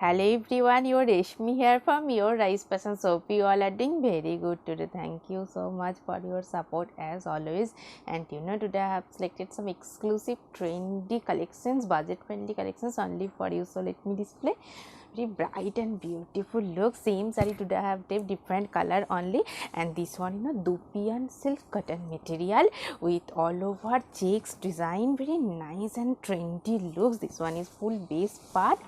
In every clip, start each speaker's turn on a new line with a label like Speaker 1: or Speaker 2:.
Speaker 1: Hello everyone, your Reshmi here from your Rice Passion Soap. You all are doing very good today. Thank you so much for your support as always. And today I have selected some exclusive trendy collections, budget friendly collections only for you. So let me display very bright and beautiful look. Same saree today I have tape different color only, and this one Dupian silk cotton material with all over checks design, very nice and trendy looks. This one is full base part.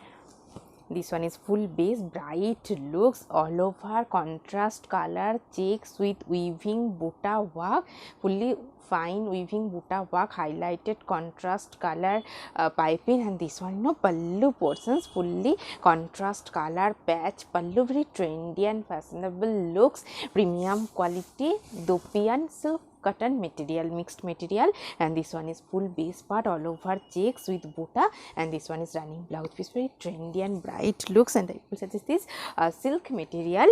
Speaker 1: This one is full base, bright looks, all over contrast color checks with weaving butta work, fully fine weaving butta work, highlighted contrast color piping, and this one pallu portions, fully contrast color patch pallu, very trendy and fashionable looks, premium quality Dupian silk cotton material, mixed material, and this one is full base part, all over checks with butta, and this one is running blouse piece, very trendy and bright looks. And I will suggest this silk material,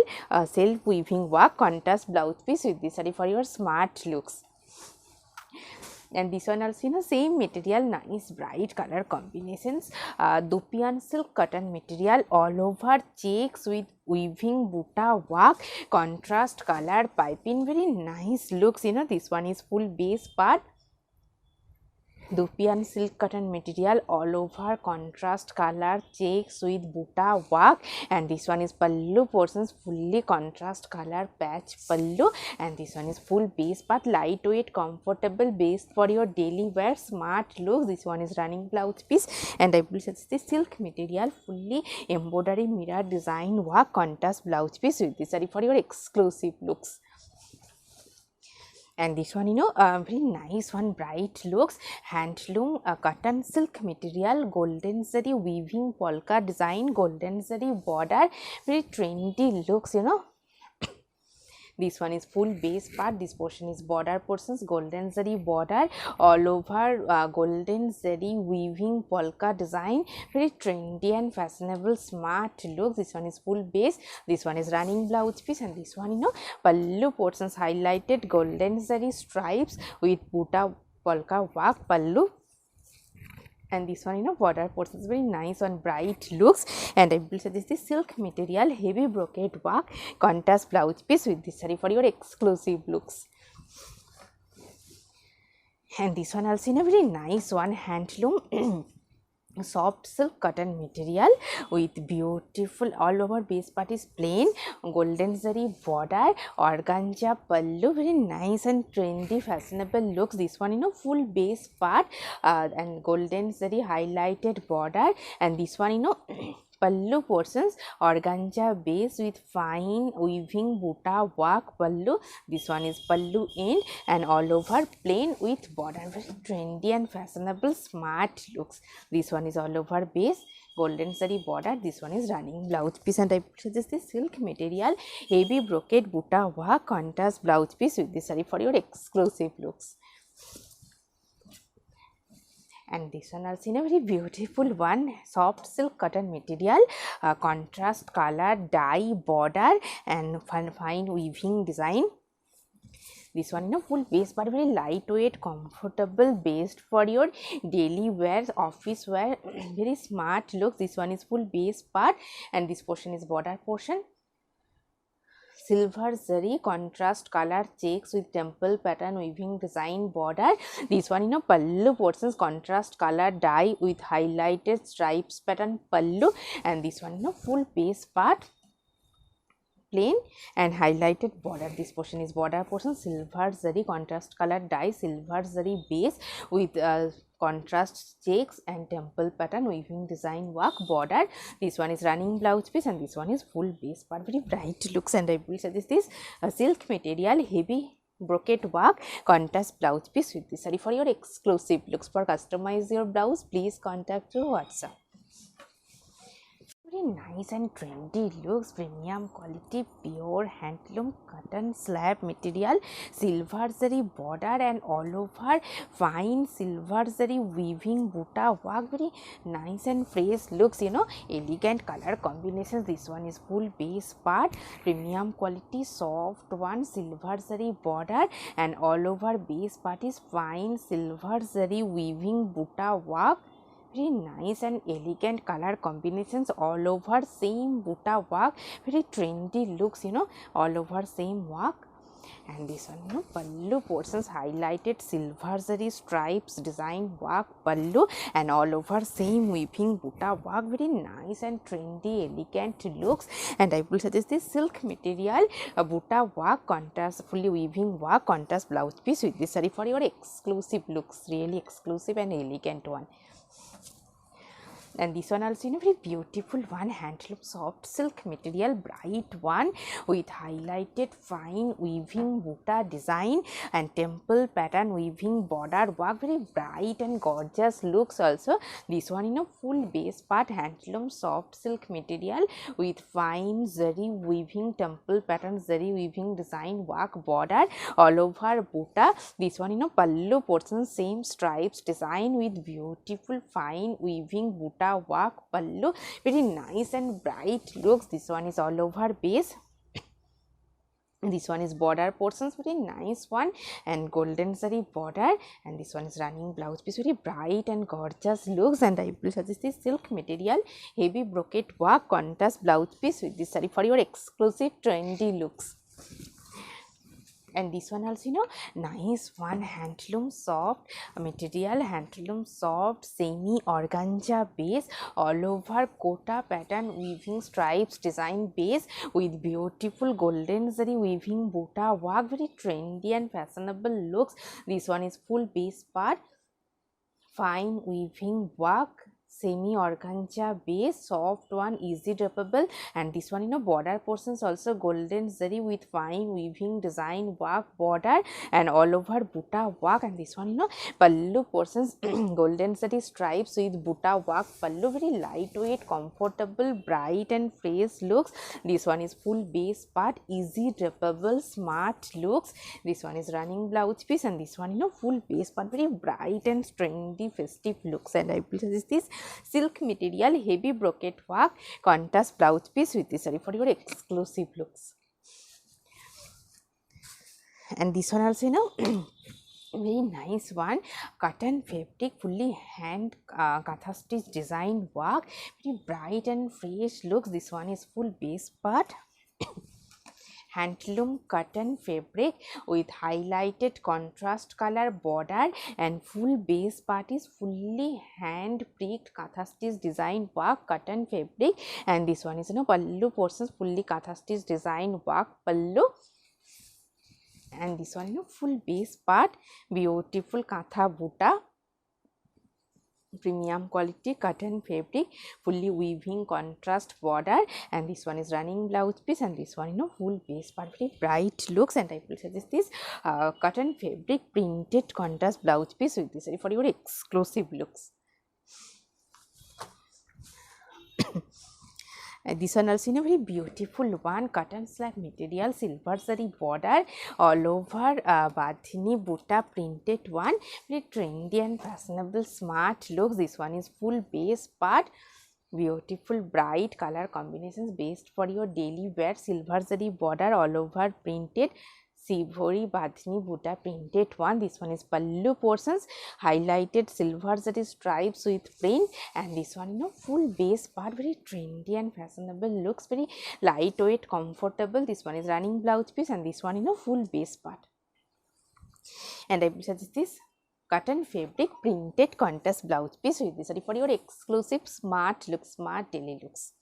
Speaker 1: self weaving work, contrast blouse piece with this saree for your smart looks. And this one also same material, nice bright color combinations, Dupian silk cotton material, all over checks with weaving butta work, contrast color piping, very nice looks. This one is full base part, Dupian silk cotton material, all over contrast color checks with butta work, and this one is pallu portions, fully contrast color patch pallu, and this one is full base part, lightweight comfortable base for your daily wear smart look. This one is running blouse piece, and I will suggest this silk material, fully embroidery mirror design work, contrast blouse piece with this saree for your exclusive looks. And this one very nice one, bright looks, handloom cotton silk material, golden zari weaving polka design, golden zari border, very trendy looks. This one is full base part, this portion is border portions, golden zari border, all over golden zari weaving polka design, very trendy and fashionable smart look. This one is full base, this one is running blouse piece, and this one pallu portions, highlighted golden zari stripes with butta polka work pallu, and this one border portions, very nice and bright looks. And I will suggest this silk material, heavy brocade work, contrast blouse piece with this saree for your exclusive looks. And this one also very nice one, handloom soft silk cotton material with beautiful, all over base part is plain, golden zari border, organza pallu, very nice and trendy fashionable looks. This one full base part, and golden zari highlighted border, and this one pallu portions, organza base with fine weaving butta work pallu. This one is pallu end, and all over plain with border, very trendy and fashionable smart looks. This one is all over base, golden zari border, this one is running blouse piece, and I suggest this silk material, heavy brocade butta work, contrast blouse piece with this saree for your exclusive looks. And this one also very beautiful one, soft silk cotton material, contrast color dye border, and fine weaving design. This one full base part, very lightweight comfortable, based for your daily wear, office wear, very smart look. This one is full base part, and this portion is border portion, silver zari contrast color checks with temple pattern weaving design border. This one pallu portions, contrast color dye with highlighted stripes pattern pallu, and this one full base part, plain and highlighted border. This portion is border portion, silver zari contrast color dye, silver zari base with contrast checks and temple pattern weaving design work border. This one is running blouse piece, and this one is full base part, very bright looks. And I will suggest this silk material, heavy brocade work, contrast blouse piece with this saree for your exclusive looks. For customize your blouse, please contact your WhatsApp. Very nice and trendy looks, premium quality pure handloom cotton slab material, silver zari border, and all over fine silver zari weaving butta work, very nice and fresh looks, elegant color combinations. This one is full base part, premium quality soft one, silver zari border, and all over base part is fine silver zari weaving butta work, very nice and elegant color combinations all over, same butta work, very trendy looks, all over same work. And this one, pallu portions highlighted silver zari stripes design work pallu, and all over same weaving butta work, very nice and trendy elegant looks. And I will suggest this silk material butta work contrast fully weaving work contrast blouse piece with this saree for your exclusive looks, really exclusive and elegant one. And this one also very beautiful one, handloom soft silk material, bright one with highlighted fine weaving butta design and temple pattern weaving border work, very bright and gorgeous looks also. This one full base part handloom soft silk material with fine zari weaving temple pattern zari weaving design work border all over butta. This one pallu portion same stripes design with beautiful fine weaving butta work pallu, very nice and bright looks. This one is all over base. This one is border portions, very nice one, and golden zari border. And this one is running blouse piece, very bright and gorgeous looks. And I will suggest this silk material heavy brocade work contrast blouse piece with this saree for your exclusive trendy looks. And this one also nice one, handloom soft material, handloom soft semi organza base all over kota pattern weaving stripes design base with beautiful golden zari weaving butta work, very trendy and fashionable looks. This one is full base part, fine weaving work, semi organza base, soft one, easy droppable. And this one border portions also golden zari with fine weaving design work border and all over butta work. And this one pallu portions golden zari stripes with butta work pallu, very lightweight, comfortable, bright and fresh looks. This one is full base part, easy droppable, smart looks. This one is running blouse piece, and this one full base part, very bright and trendy festive looks. And I will suggest this silk material heavy brocade work contrast blouse piece with this saree for your exclusive looks. And this one also very nice one, cotton fabric fully hand katha stitch design work, very bright and fresh looks. This one is full base part, handloom cotton fabric with highlighted contrast color border, and full base part is fully hand pricked katha stitch design work cotton fabric. And this one is pallu portions fully katha stitch design work pallu. And this one full base part, beautiful katha butta, premium quality cotton fabric, fully weaving contrast border. And this one is running blouse piece, and this one full base part, very bright looks. And I will suggest this cotton fabric printed contrast blouse piece with this for your exclusive looks. This one also very beautiful one, cotton slab material, silver zari border all over badhini butta printed one, very trendy and fashionable smart looks. This one is full base part, beautiful bright color combinations based for your daily wear, silver zari border all over printed Sivori Badhini Butta printed one. This one is pallu portions, highlighted silver zari stripes with print. And this one full base part, very trendy and fashionable looks, very lightweight, comfortable. This one is running blouse piece, and this one full base part. And I will suggest this cotton fabric printed contrast blouse piece with this for your exclusive smart looks, smart daily looks.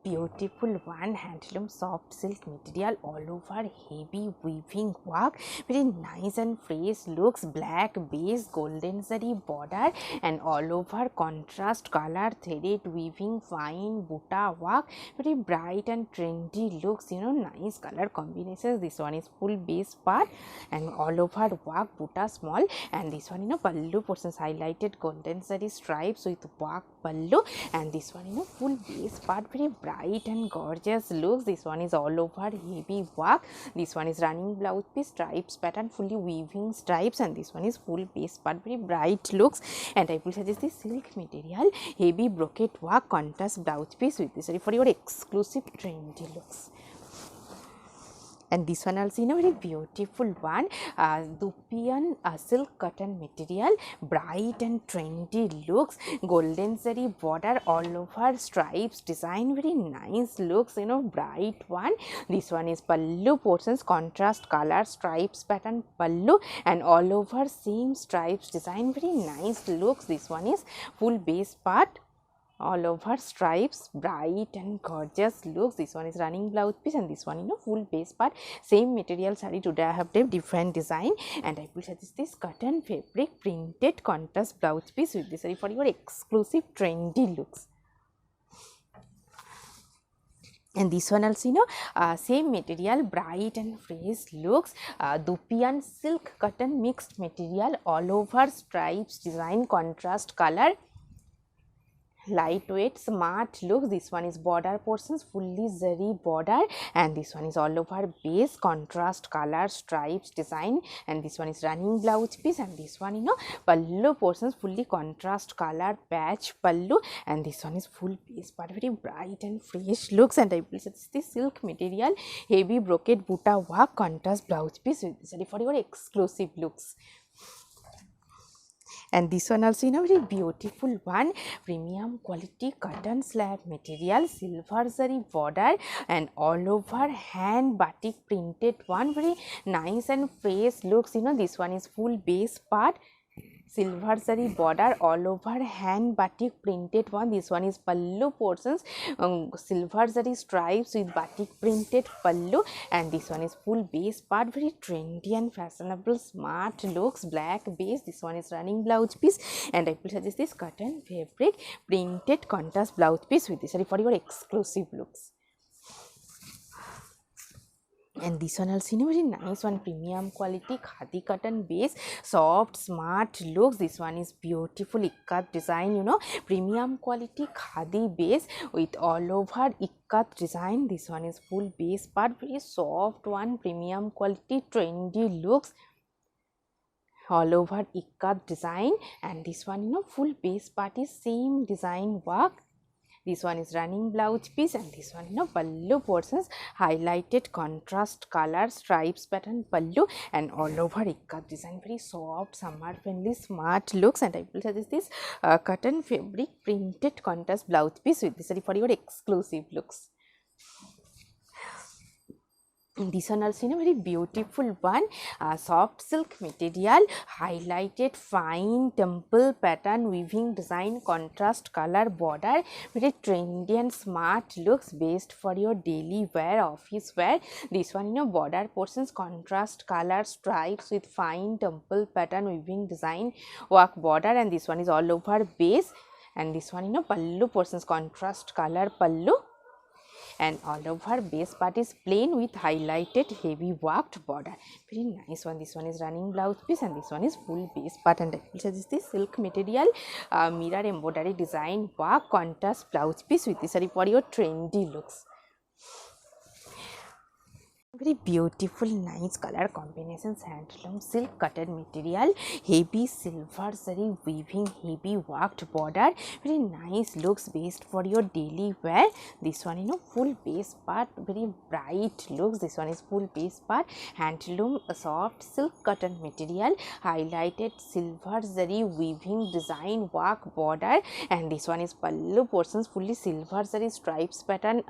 Speaker 1: Beautiful one, handloom soft silk material all over heavy weaving work, very nice and fresh looks, black base golden zari border and all over contrast color threaded weaving fine butta work, very bright and trendy looks, nice color combinations. This one is full base part and all over work butta small. And this one pallu portions, highlighted golden zari stripes with work pallu. And this one full base part, very bright and gorgeous looks. This one is all over heavy work. This one is running blouse piece, stripes pattern, fully weaving stripes. And this one is full base part, very bright looks. And I will suggest this silk material heavy brocade work contrast blouse piece with this for your exclusive trendy looks. And this one also very beautiful one, Dupian silk cotton material, bright and trendy looks, golden zari border all over, stripes design, very nice looks, bright one. This one is pallu portions, contrast color, stripes pattern pallu, and all over same stripes design, very nice looks. This one is full base part, all over stripes, bright and gorgeous looks. This one is running blouse piece, and this one full base part, same material saree. Today I have different design, and I will suggest this cotton fabric printed contrast blouse piece with this saree for your exclusive trendy looks. And this one also same material, bright and fresh looks, Dupian silk cotton mixed material, all over stripes design, contrast color, lightweight smart looks. This one is border portions, fully zari border, and this one is all over base, contrast color, stripes design, and this one is running blouse piece, and this one pallu portions, fully contrast color patch pallu, and this one is full base part, very bright and fresh looks. And I will suggest this silk material, heavy brocade buta work, contrast blouse piece with this for your exclusive looks. And this one also very beautiful one, premium quality cotton slab material, silver zari border, and all over hand batik printed one, very nice and fresh looks. This one is full base part, silver zari border, all over hand batik printed one. This one is pallu portions, silver zari stripes with batik printed pallu, and this one is full base part, very trendy and fashionable smart looks, black base. This one is running blouse piece, and I will suggest this cotton fabric printed contrast blouse piece with this for your exclusive looks. And this one also very nice one, premium quality khadi cotton base, soft smart looks. This one is beautiful ikat design, premium quality khadi base with all over ikat design. This one is full base part, very soft one, premium quality trendy looks, all over ikat design. And this one full base part is same design work. This one is running blouse piece, and this one pallu portions, highlighted contrast color, stripes pattern pallu, and all over ikat design, very soft, summer friendly, smart looks. And I will suggest this cotton fabric printed contrast blouse piece with this for your exclusive looks. This one also very beautiful one, soft silk material, highlighted fine temple pattern weaving design, contrast color border, very trendy and smart looks, best for your daily wear, office wear. This one border portions, contrast color, stripes with fine temple pattern weaving design work border, and this one is all over base. And this one pallu portions, contrast color pallu, and all over base part is plain with highlighted heavy worked border, very nice one. This one is running blouse piece, and this one is full base part, and I will suggest this silk material, mirror embroidery design work, contrast blouse piece with this for your trendy looks. Very beautiful nice color combinations, handloom silk cotton material, heavy silver zari weaving, heavy worked border, very nice looks, best for your daily wear. This one full base part, very bright looks. This one is full base part, handloom soft silk cotton material, highlighted silver zari weaving design work border, and this one is pallu portions, fully silver zari stripes pattern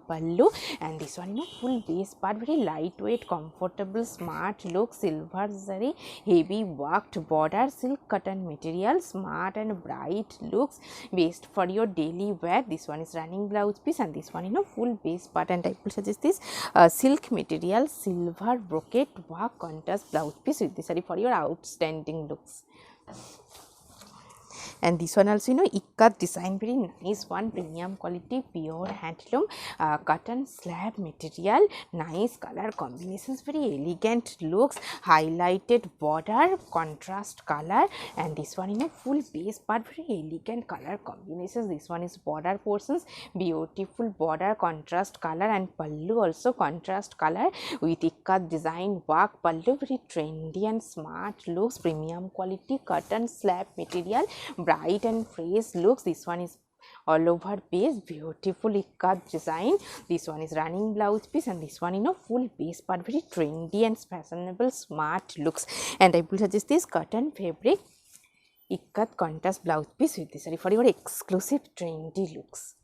Speaker 1: pallu, and this one full base part, very lightweight, comfortable, smart look, silver zari, heavy worked border, silk cotton material, smart and bright looks, best for your daily wear. This one is running blouse piece, and this one full base part, and I will suggest this silk material, silver brocade work, contrast blouse piece with this for your outstanding looks. And this one also ikat design, very nice one, premium quality pure handloom cotton slab material, nice color combinations, very elegant looks, highlighted border, contrast color, and this one full base part, very elegant color combinations. This one is border portions, beautiful border, contrast color, and pallu also contrast color with ikat design work pallu, very trendy and smart looks, premium quality cotton slab material, bright and fresh looks. This one is all over base, beautifully cut design. This one is running blouse piece, and this one full base part, very trendy and fashionable, smart looks. And I will suggest this cotton fabric ikat contrast blouse piece with this saree for your exclusive trendy looks.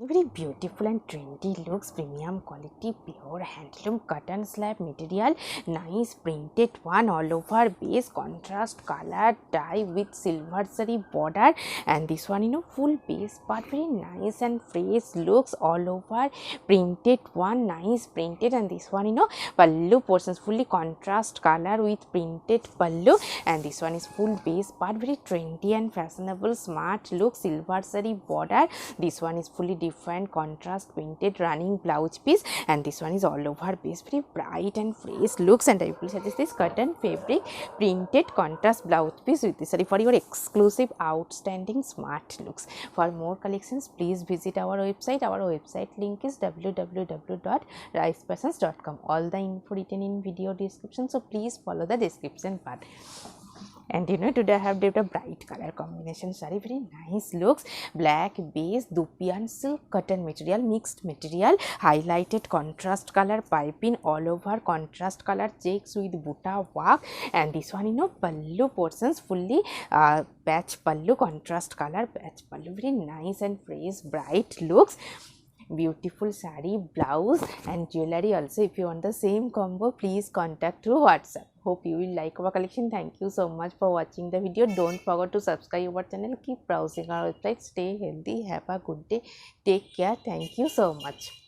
Speaker 1: Very beautiful and trendy looks, premium quality, pure handloom cotton slab material, nice printed one all over base, contrast color dye with silver zari border. And this one full base part, very nice and fresh looks, all over printed one, nice printed. And this one pallu portions, fully contrast color with printed pallu. And this one is full base part, very trendy and fashionable, smart look, silver zari border. This one is fully different contrast printed running blouse piece, and this one is all over base, very bright and fresh looks. And I will suggest this cotton fabric printed contrast blouse piece with this saree for your exclusive outstanding smart looks. For more collections, please visit our website. Our website link is www.ricefashions.com. all the info written in video description, so please follow the description part. And today I have a bright color combination saree, very nice looks, black base, dupian silk cotton material, mixed material, highlighted contrast color piping, all over contrast color checks with buta work. And this one pallu portions, fully patch pallu, contrast color patch pallu, very nice and fresh bright looks. Beautiful saree, blouse and jewelry also. If you want the same combo, please contact through WhatsApp. Hope you will like our collection. Thank you so much for watching the video. Don't forget to subscribe our channel. Keep browsing our website. Stay healthy. Have a good day. Take care. Thank you so much.